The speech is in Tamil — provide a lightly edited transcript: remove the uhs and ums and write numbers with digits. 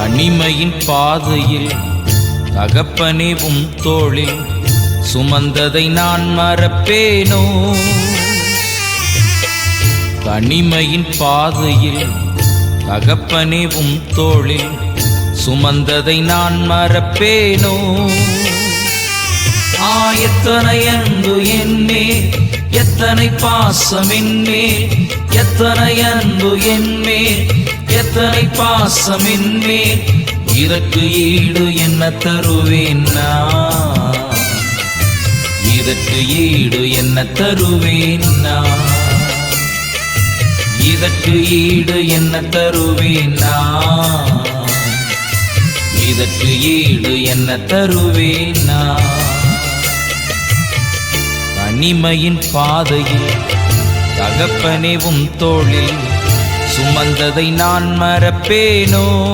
தனிமையின் பாதையில் தகப்பனே உம் தோளில் சுமந்ததை நான் மறப்பேனோ? தனிமையின் பாதையில் தகப்பனே உம் தோளில் சுமந்ததை நான் மறப்பேனோ? எத்தனை அன்பு என்மேல், எத்தனை பாசம் என்மேல், எத்தனை அன்பு என்மேல், எத்தனை பாசம் என்மேல், இதற்கு ஈடு என்ன தருவேன் நான்? இதற்கு ஈடு என்ன தருவேன் நான்? இதற்கு ஈடு என்ன தருவேன் நான்? இதற்கு ஈடு என்ன தருவேன் நான்? தனிமையின் பாதையில் தகப்பனே உம் தோளில் சுமந்ததை நான் மறப்பேனோ?